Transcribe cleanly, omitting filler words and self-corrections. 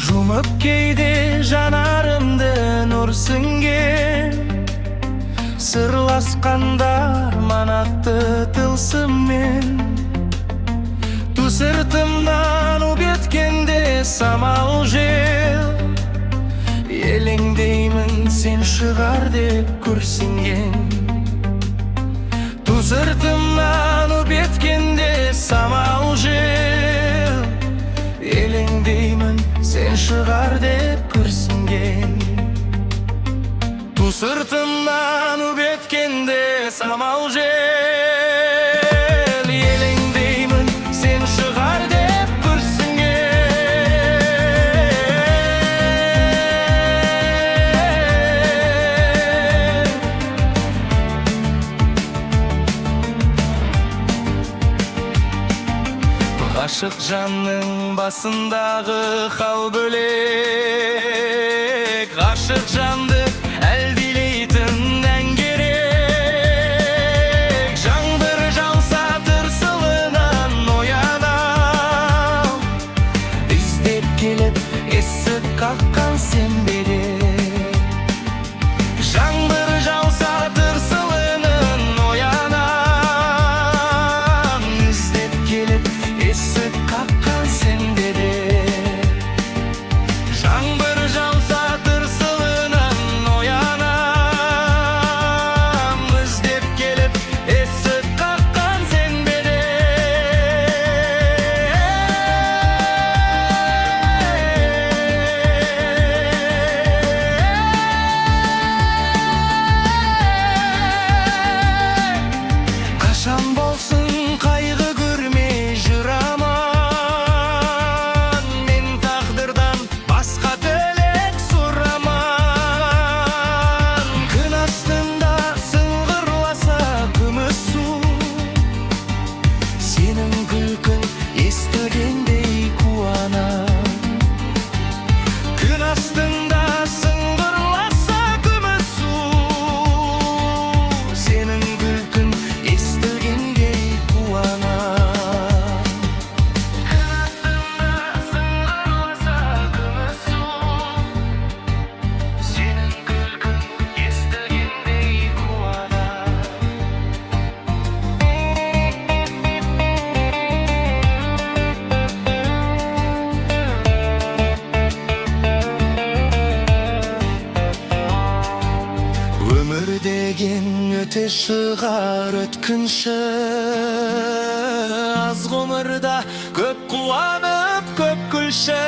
Жұмып кейде жанарымды нұр сіңген, сырласқандар манатты тылсыммен. Ту сыртымнан у беткенде самал жел, елеңдеймін сен шығар деп күрсінген. Ту сыртымнан у беткенде самал жел, елеңдеймін сен шығар деп күрсінген. Ту сыртымнан у беткенде самал жел, елеңдеймін сен шығар деп күрсінген. Ғашық жанның басындағы хал бөлек, ғашық жанды әлдилейтін ән керек. Жаңбыр жауса тырсылынан оянам, іздеп келіп есік қаққан сен берек. Жаңбыр жауса тырсылынан оянам, іздеп келіп есік қаққан сен берек. Жаңбыр жауса тырсылынан оянам, іздеп келіп есік қаққан сен берек. Қашан болсын қайғы көрмей жүр аман, мен тағдырдан басқа тілек сұраман. Күн астында сыңғырласа күміс су, сенің күлкің естілгендей қуанам. Күн астында сыңғырласа күміс су, сенің күлкің естілгендей қуанам. Күн астында сыңғырласа күміс су, сенің күлкің естілгендей қуанам. Өмір деген өте шығар өткінші, аз ғұмырда көп қуанып көп күлші.